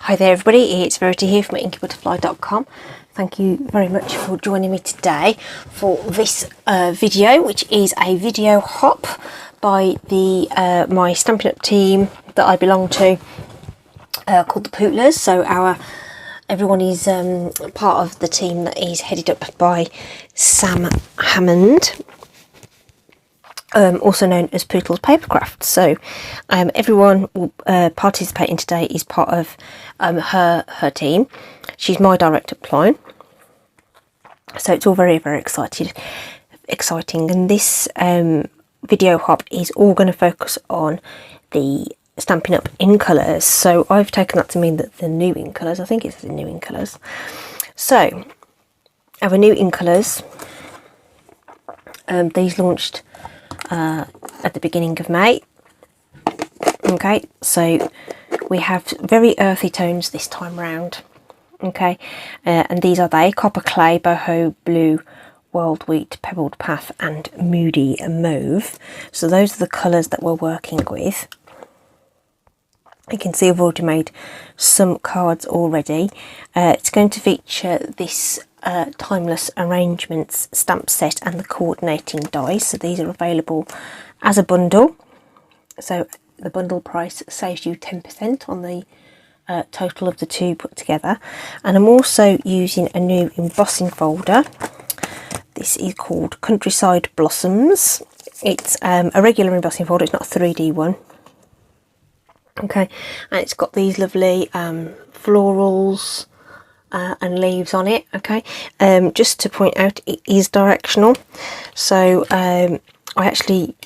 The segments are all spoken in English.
Hi there everybody, it's Verity here from inkybutterfly.com. Thank you very much for joining me today for this video, which is a video hop by the my Stampin' Up team that I belong to, called the Pootlers. So everyone is part of the team that is headed up by Sam Hammond, also known as Pootlers Papercraft. So everyone participating today is part of her team. She's my direct upline, so it's all very exciting. And this video hop is all going to focus on the Stampin' Up in colours. So I've taken that to mean that the new in colours. I think it's the new in colours. So our new in colours, these launched at the beginning of May. Okay, so we have very earthy tones this time round. Okay, and these are they: Copper Clay, Boho Blue, Wild Wheat, Pebbled Path and Moody Mauve. So those are the colours that we're working with. You can see I've already made some cards already. It's going to feature this Timeless Arrangements stamp set and the coordinating dies. So these are available as a bundle. So the bundle price saves you 10% on the total of the two put together. And I'm also using a new embossing folder. This is called Countryside Blossoms. It's a regular embossing folder, it's not a 3D one. Okay, and it's got these lovely florals and leaves on it. Okay, just to point out, it is directional. So I actually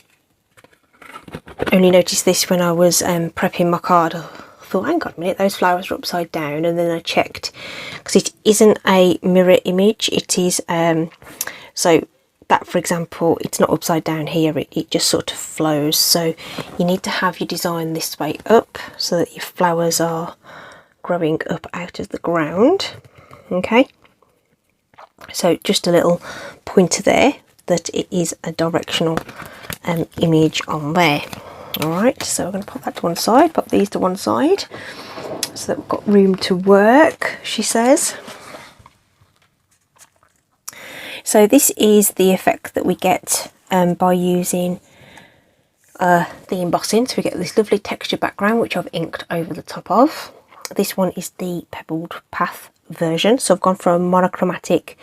only noticed this when I was prepping my card. I thought, hang on a minute, those flowers are upside down, and then I checked, because it isn't a mirror image. It is so that, for example, it's not upside down here, it just sort of flows. So you need to have your design this way up so that your flowers are growing up out of the ground. Okay, so just a little pointer there that it is a directional image on there. Alright, so we're going to pop that to one side, pop these to one side so that we've got room to work, she says. So this is the effect that we get by using the embossing. So we get this lovely texture background, which I've inked over the top of. This one is the Pebbled Path version. So I've gone for a monochromatic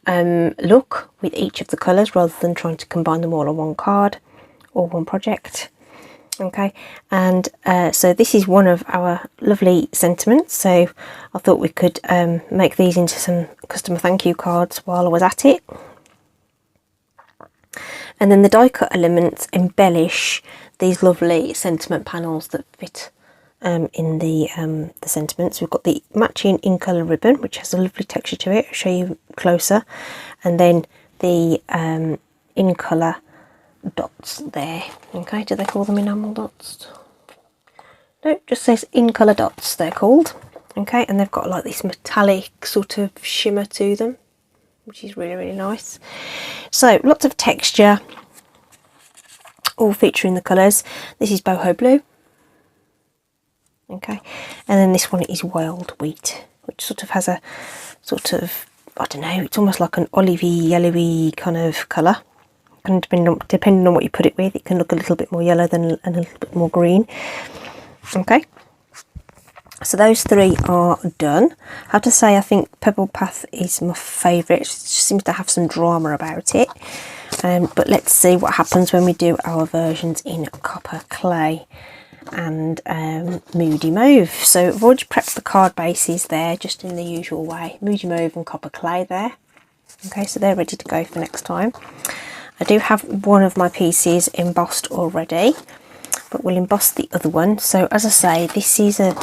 look with each of the colours, rather than trying to combine them all on one card or one project. Okay, and so this is one of our lovely sentiments. So I thought we could make these into some customer thank you cards while I was at it. And then the die cut elements embellish these lovely sentiment panels that fit in the sentiments. We've got the matching in colour ribbon, which has a lovely texture to it. I'll show you closer. And then the in colour dots there. Okay, do they call them enamel dots? No, it just says in colour dots, they're called. Okay, and they've got like this metallic sort of shimmer to them, which is really nice. So lots of texture, all featuring the colours. This is Boho Blue. Okay, and then this one is Wild Wheat, which sort of has a sort of, I don't know, it's almost like an olivey, yellowy kind of colour. And depending on what you put it with, it can look a little bit more yellow and a little bit more green. Okay, so those three are done. I have to say, I think Pebbled Path is my favourite. It just seems to have some drama about it. But let's see what happens when we do our versions in Copper Clay and Moody Mauve. So I've already prepped the card bases there, just in the usual way. Moody Mauve and Copper Clay there. Okay, so they're ready to go for next time. I do have one of my pieces embossed already, but we'll emboss the other one. So as I say, this is a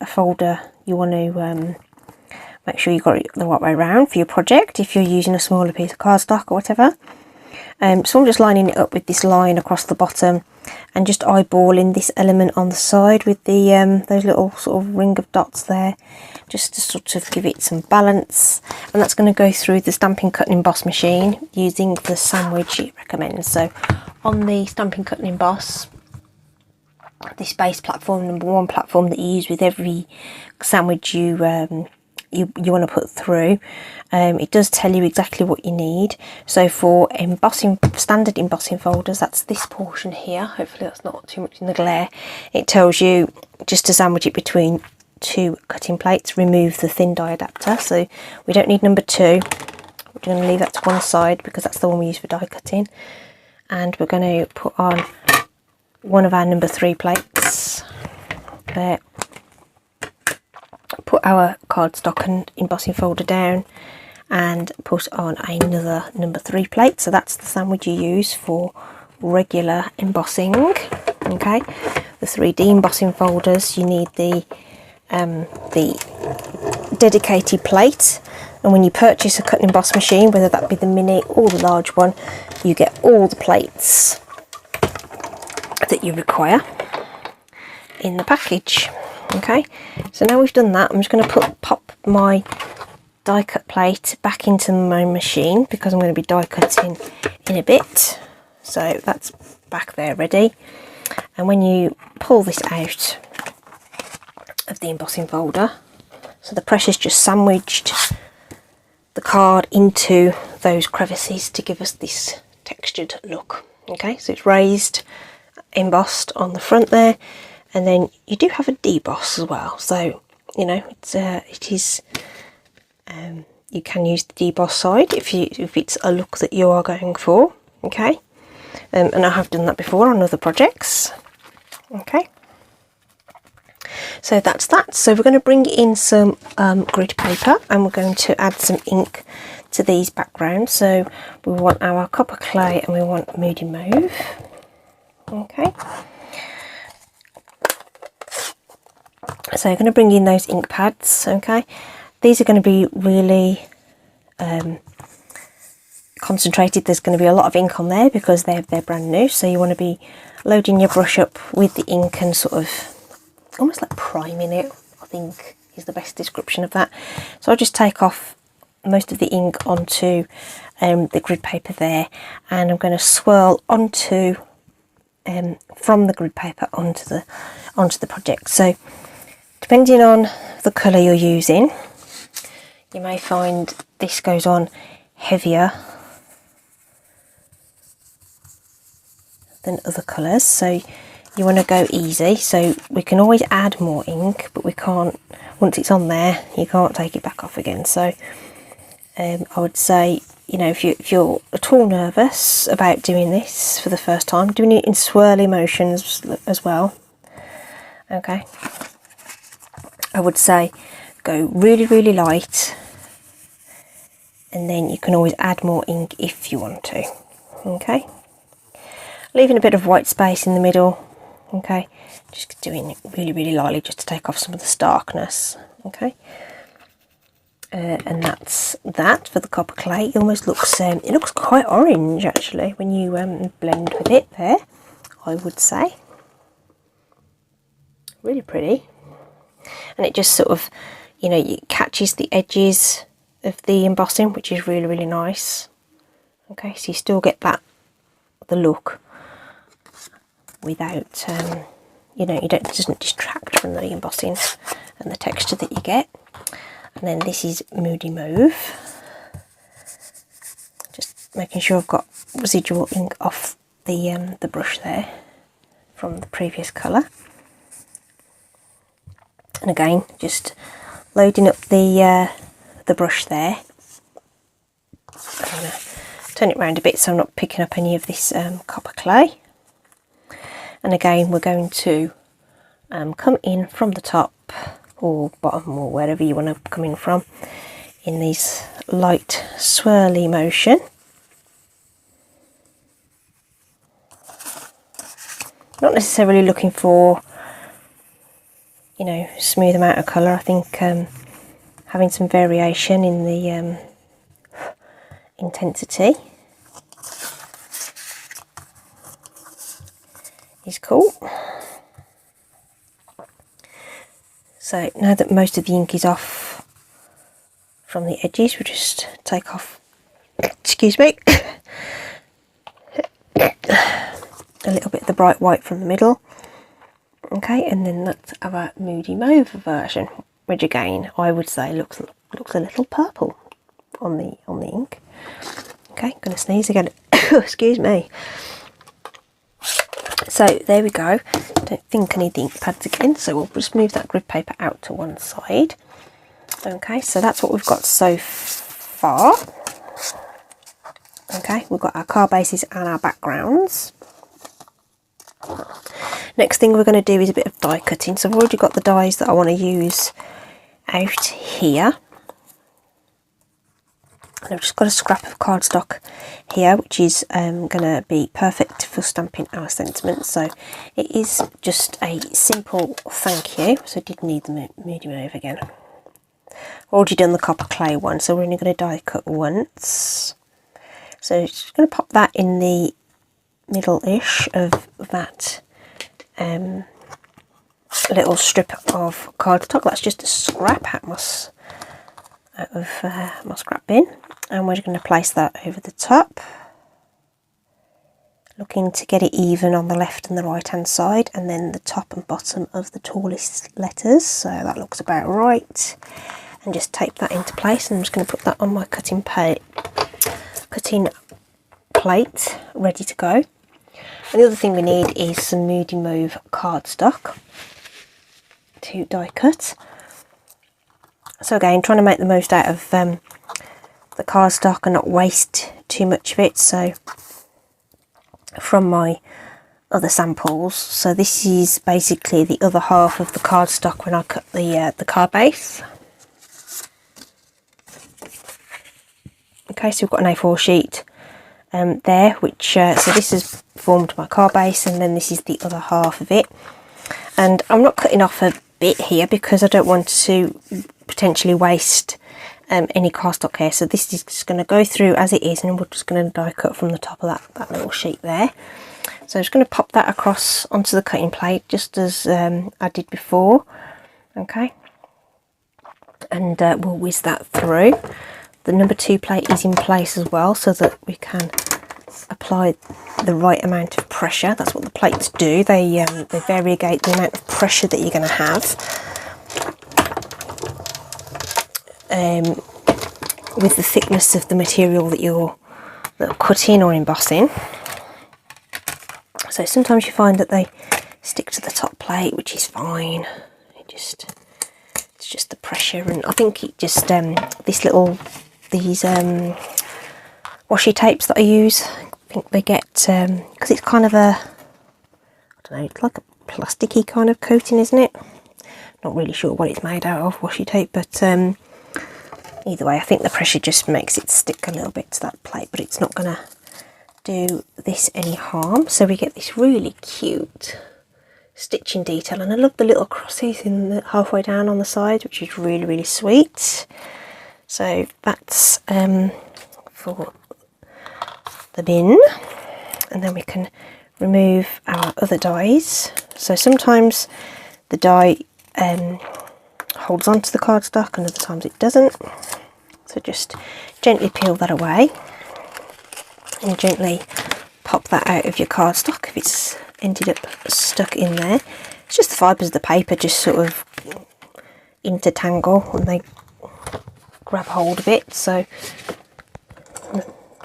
folder you want to make sure you got it the right way around for your project if you're using a smaller piece of cardstock or whatever. So I'm just lining it up with this line across the bottom and just eyeballing this element on the side with the those little sort of ring of dots there, just to sort of give it some balance. And that's going to go through the Stampin' Cut and Emboss machine using the sandwich it recommends. So on the Stampin' Cut and Emboss, this base platform, number one platform that you use with every sandwich you want to put through. It does tell you exactly what you need. So for embossing, standard embossing folders, that's this portion here. Hopefully that's not too much in the glare. It tells you just to sandwich it between two cutting plates, remove the thin die adapter. So we don't need number 2. We're going to leave that to one side because that's the one we use for die cutting. And we're going to put on one of our number 3 plates there. Put our cardstock and embossing folder down and put on another number 3 plate. So that's the sandwich you use for regular embossing. Okay, the 3D embossing folders, you need the dedicated plate, and when you purchase a cut and emboss machine, whether that be the mini or the large one, you get all the plates that you require in the package. Okay, so now we've done that, I'm just going to pop my die cut plate back into my machine because I'm going to be die cutting in a bit. So that's back there ready, and when you pull this out of the embossing folder, so the pressure's just sandwiched the card into those crevices to give us this textured look. Okay, so it's raised, embossed on the front there, and then you do have a deboss as well. So you know it is you can use the deboss side if it's a look that you are going for. Okay, and I have done that before on other projects. Okay, so that's that. So we're going to bring in some grid paper, and we're going to add some ink to these backgrounds. So we want our copper clay and we want Moody Mauve. Okay, so I'm going to bring in those ink pads. Okay, these are going to be really concentrated. There's going to be a lot of ink on there because they're brand new, so you want to be loading your brush up with the ink and sort of almost like priming it, I think is the best description of that. So I'll just take off most of the ink onto the grid paper there, and I'm going to swirl onto from the grid paper onto the project. So depending on the colour you're using, you may find this goes on heavier than other colours, so you want to go easy. So we can always add more ink, but we can't, once it's on there you can't take it back off again. So I would say, you know, if you're at all nervous about doing this for the first time, doing it in swirly motions as well, okay, I would say go really light, and then you can always add more ink if you want to. Okay, leaving a bit of white space in the middle. Okay, just doing it really lightly just to take off some of the starkness. Okay, and that's that for the copper clay. It almost looks it looks quite orange actually when you blend with it there, I would say. Really pretty, and it just sort of, you know, it catches the edges of the embossing, which is really nice. Okay, so you still get that the look without you know, it doesn't distract from the embossing and the texture that you get. And then this is Moody Mauve, just making sure I've got residual ink off the brush there from the previous colour. And again, just loading up the brush there. I'm going to turn it around a bit so I'm not picking up any of this copper clay. And again, we're going to come in from the top or bottom or wherever you want to come in from in this light swirly motion. Not necessarily looking for, you know, smooth amount of colour. I think having some variation in the intensity is cool. So now that most of the ink is off from the edges, we'll just take off, excuse me, a little bit of the bright white from the middle, Okay, and then let's have a Moody Mauve version, which again I would say looks a little purple on the ink. Okay, I'm gonna sneeze again. Excuse me. So there we go. Don't think I need the ink pads again, so we'll just move that grid paper out to one side. Okay, so that's what we've got so far. Okay, we've got our card bases and our backgrounds. Next thing we're going to do is a bit of die cutting. So I've already got the dies that I want to use out here. And I've just got a scrap of cardstock here, which is going to be perfect for stamping our sentiments. So it is just a simple thank you. So I did need the Moody Mauve again. I've already done the copper clay one, so we're only going to die cut once. So just going to pop that in the middle-ish of that little strip of cardstock. That's just a scrap out of my scrap bin, and we're going to place that over the top, looking to get it even on the left and the right hand side, and then the top and bottom of the tallest letters. So that looks about right, and just tape that into place. And I'm just going to put that on my cutting plate ready to go. And the other thing we need is some Moody Mauve cardstock to die cut. So again, trying to make the most out of the cardstock and not waste too much of it. So from my other samples, so this is basically the other half of the cardstock when I cut the card base. Okay, so we've got an A4 sheet there, which so this has formed my card base, and then this is the other half of it. And I'm not cutting off a bit here because I don't want to potentially waste any cardstock here. So this is just going to go through as it is, and we're just going to die cut from the top of that little sheet there. So I'm just going to pop that across onto the cutting plate, just as I did before. Okay, and we'll whiz that through. The number 2 plate is in place as well, so that we can apply the right amount of pressure. That's what the plates do. They variegate the amount of pressure that you're going to have with the thickness of the material that you're cutting or embossing. So sometimes you find that they stick to the top plate, which is fine. It's just the pressure, and I think it just these washi tapes that I use, I think they get because it's kind of a, I don't know, it's like a plasticky kind of coating, isn't it? Not really sure what it's made out of, washi tape, but either way I think the pressure just makes it stick a little bit to that plate, but it's not going to do this any harm. So we get this really cute stitching detail, and I love the little crosses in the halfway down on the side, which is really sweet. So that's for the bin, and then we can remove our other dies. So sometimes the die holds onto the cardstock, and other times it doesn't. So just gently peel that away, and gently pop that out of your cardstock if it's ended up stuck in there. It's just the fibres of the paper just sort of intertangle and they grab hold of it, so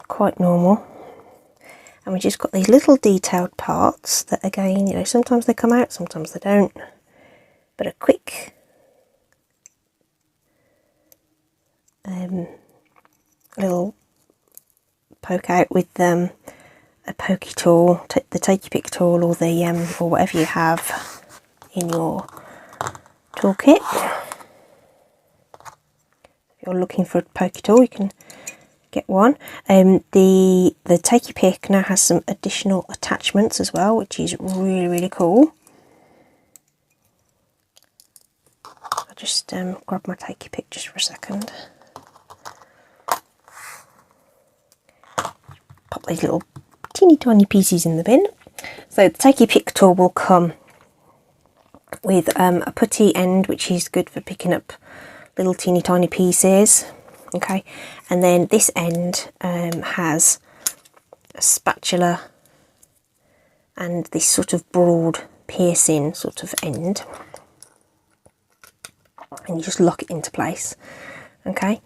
quite normal. And we just got these little detailed parts that, again, you know, sometimes they come out, sometimes they don't, but a quick little poke out with a pokey tool, the takey pick tool, or the or whatever you have in your toolkit. If you're looking for a pokey tool, you can get one. The takey pick now has some additional attachments as well, which is really cool. I'll just grab my takey pick just for a second. Pop these little teeny tiny pieces in the bin. So the takey pick tool will come with a putty end, which is good for picking up little teeny tiny pieces. Okay, and then this end has a spatula and this sort of broad piercing sort of end, and you just lock it into place. Okay,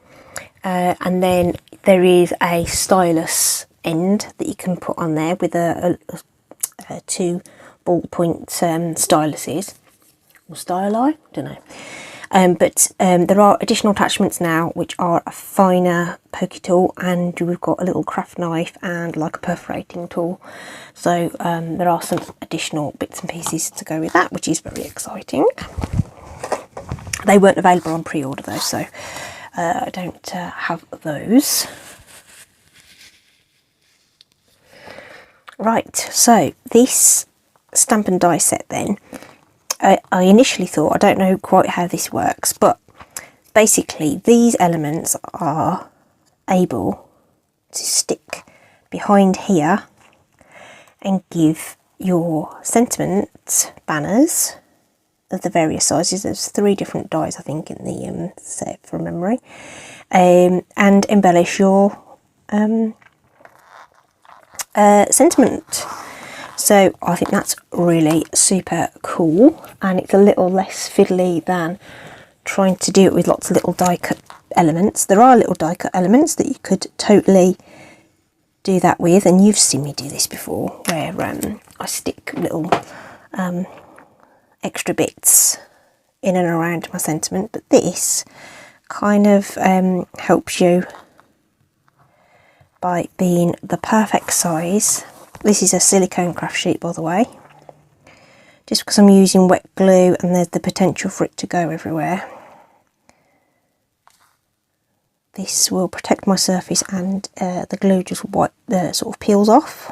and then there is a stylus end that you can put on there with two ballpoint styluses, or styli, don't know. But there are additional attachments now which are a finer pokey tool, and we've got a little craft knife and like a perforating tool. So there are some additional bits and pieces to go with that, which is very exciting. They weren't available on pre-order though, so I don't have those. Right, so this stamp and die set then, I initially thought, I don't know quite how this works, but basically these elements are able to stick behind here and give your sentiment banners of the various sizes. There's 3 different dies I think in the set from memory, and embellish your sentiment. So I think that's really super cool, and it's a little less fiddly than trying to do it with lots of little die cut elements. There are little die cut elements that you could totally do that with, and you've seen me do this before, where I stick little extra bits in and around my sentiment, but this kind of helps you by being the perfect size. This is a silicone craft sheet, by the way, just because I'm using wet glue and there's the potential for it to go everywhere. This will protect my surface, and the glue just sort of peels off.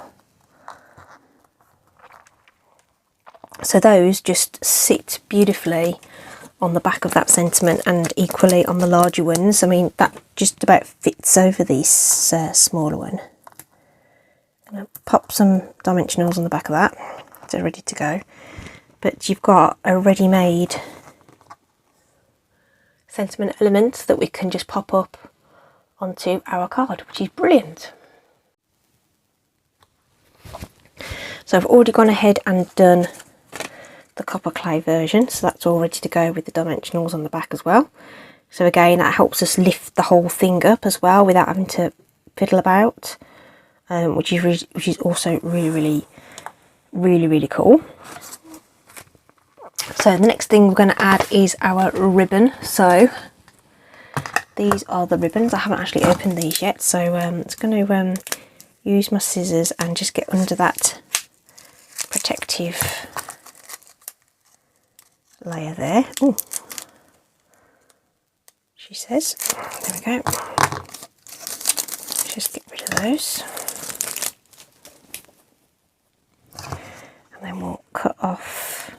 So those just sit beautifully on the back of that sentiment, and equally on the larger ones. I mean, that just about fits over this smaller one. I'm going to pop some dimensionals on the back of that, so ready to go. But you've got a ready-made sentiment element that we can just pop up onto our card, which is brilliant. So I've already gone ahead and done the copper clay version, so that's all ready to go with the dimensionals on the back as well. So again, that helps us lift the whole thing up as well without having to fiddle about, which is also really cool. So the next thing we're going to add is our ribbon. So these are the ribbons. I haven't actually opened these yet, so it's going to use my scissors and just get under that protective layer there. Ooh, she says. There we go. Just get rid of those. And then we'll cut off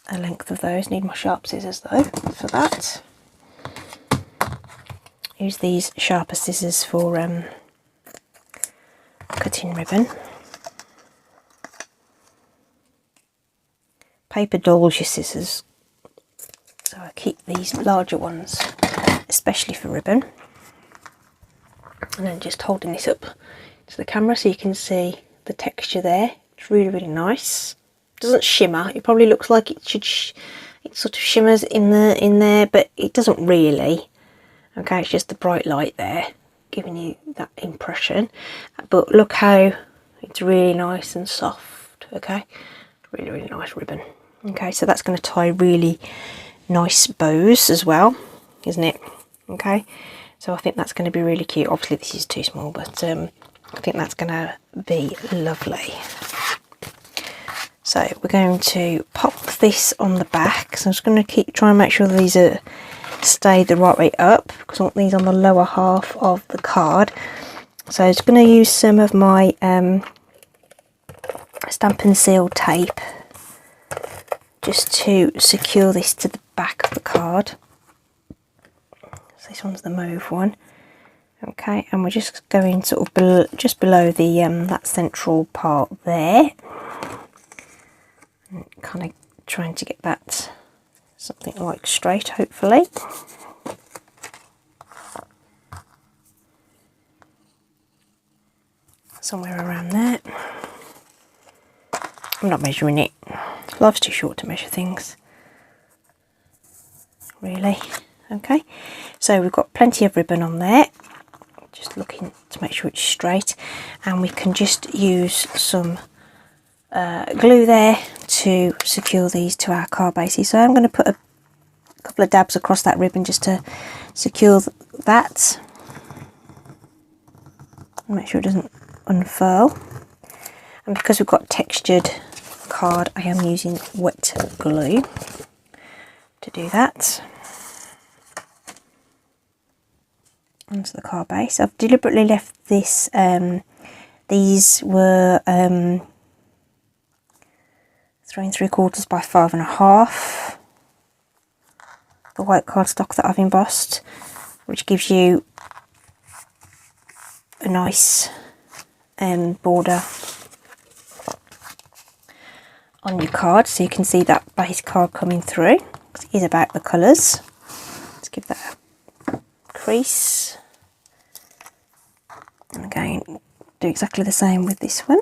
a length of those. Need my sharp scissors though for that. Use these sharper scissors for cutting ribbon. Paper dulls your scissors, so I keep these larger ones especially for ribbon. And then just holding this up to the camera so you can see the texture there. It's really nice. It doesn't shimmer. It probably looks like it should it sort of shimmers in there, but it doesn't really. Okay, it's just the bright light there giving you that impression. But look how it's really nice and soft. Okay, really nice ribbon. Okay, so that's going to tie really nice bows as well, isn't it? Okay, so I think that's going to be really cute. Obviously this is too small, but I think that's going to be lovely. So we're going to pop this on the back. So I'm just going to try and make sure these are stay the right way up, because I want these on the lower half of the card. So I'm just going to use some of my Stampin' Seal tape just to secure this to the back of the card. So this one's the mauve one. Okay, and we're just going sort of just below the that central part there, and kind of trying to get that something like straight, hopefully. Somewhere around there. I'm not measuring it. Life's too short to measure things, really. Okay, so we've got plenty of ribbon on there. Just looking to make sure it's straight, and we can just use some glue there to secure these to our card bases. So I'm going to put a couple of dabs across that ribbon just to secure that. Make sure it doesn't unfurl. And because we've got textured card, I am using wet glue to do that onto the card base. I've deliberately left this, these were 3 3/4 by 5.5, the white cardstock that I've embossed, which gives you a nice border on your card, so you can see that base card coming through. It is about the colours. Let's give that a crease, and again do exactly the same with this one.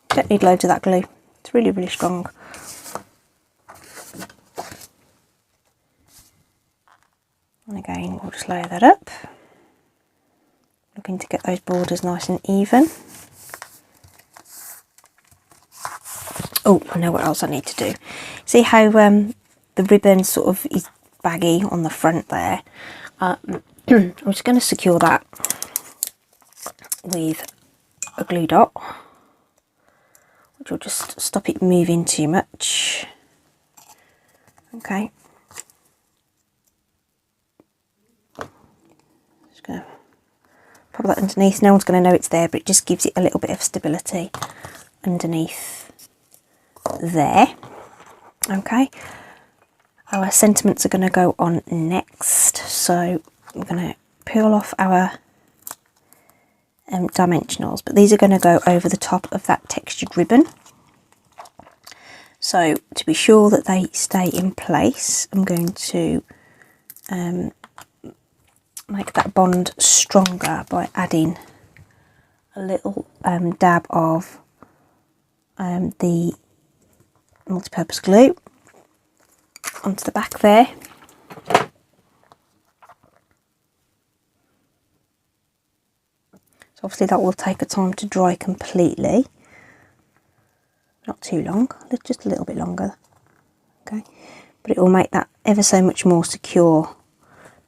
Don't need loads of that glue, it's really, really strong. And again, we'll just layer that up, looking to get those borders nice and even. Oh, I know what else I need to do. See how the ribbon sort of is baggy on the front there? I'm just going to secure that with a glue dot, which will just stop it moving too much. Okay. Just going to pop that underneath. No one's going to know it's there, but it just gives it a little bit of stability underneath there. Okay, our sentiments are going to go on next, so I'm going to peel off our dimensionals, but these are going to go over the top of that textured ribbon. So to be sure that they stay in place, I'm going to make that bond stronger by adding a little dab of the multi-purpose glue onto the back there. So obviously that will take a time to dry completely, not too long, just a little bit longer. Okay, but it will make that ever so much more secure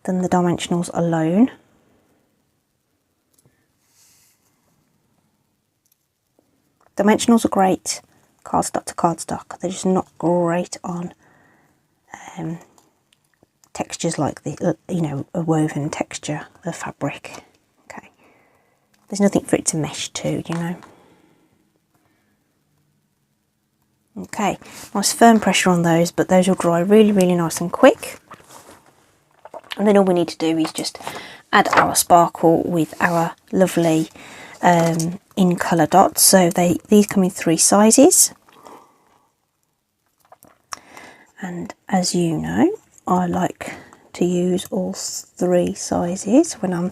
than the dimensionals alone. Dimensionals are great cardstock to cardstock, they're just not great on textures like the, you know, a woven texture of fabric. Okay, there's nothing for it to mesh to, you know. Okay, nice firm pressure on those, but those will dry really, really nice and quick. And then all we need to do is just add our sparkle with our lovely in colour dots. So these come in 3 sizes, and as you know, I like to use all 3 sizes when I'm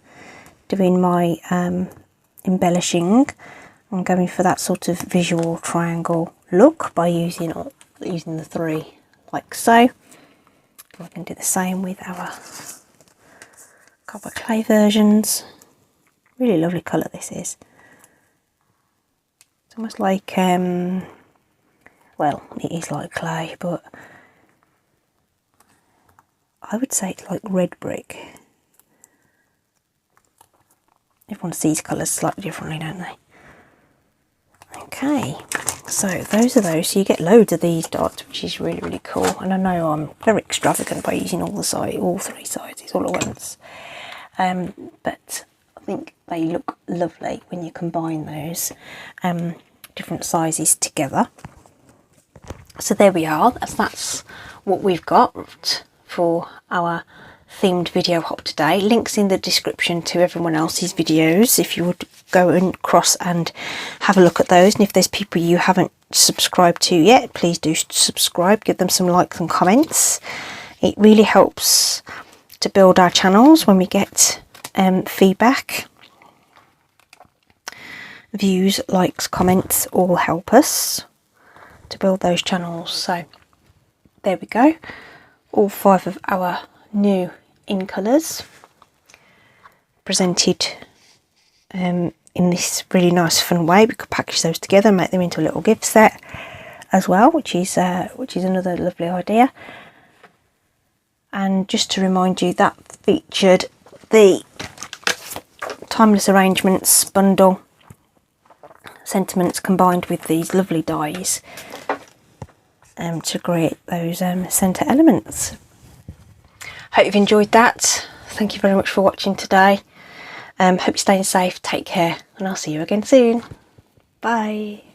doing my embellishing. I'm going for that sort of visual triangle look by using the 3 like so. We can do the same with our copper clay versions. Really lovely colour this is. It's almost like well, it is like clay, but I would say it's like red brick. Everyone sees colours slightly differently, don't they? Okay, so those are those. So you get loads of these dots, which is really, really cool. And I know I'm very extravagant by using all 3 sizes all at once. But I think they look lovely when you combine those different sizes together. So there we are. That's what we've got for our themed video hop today. Links in the description to everyone else's videos if you would go and across and have a look at those. And if there's people you haven't subscribed to yet, please do subscribe, give them some likes and comments. It really helps to build our channels when we get feedback, views, likes, comments all help us to build those channels. So there we go, all 5 of our new in colours presented in this really nice fun way. We could package those together and make them into a little gift set as well, which is another lovely idea. And just to remind you, that featured the Timeless Arrangements bundle, sentiments combined with these lovely dies to create those centre elements. Hope you've enjoyed that. Thank you very much for watching today. Hope you're staying safe, take care, and I'll see you again soon. Bye.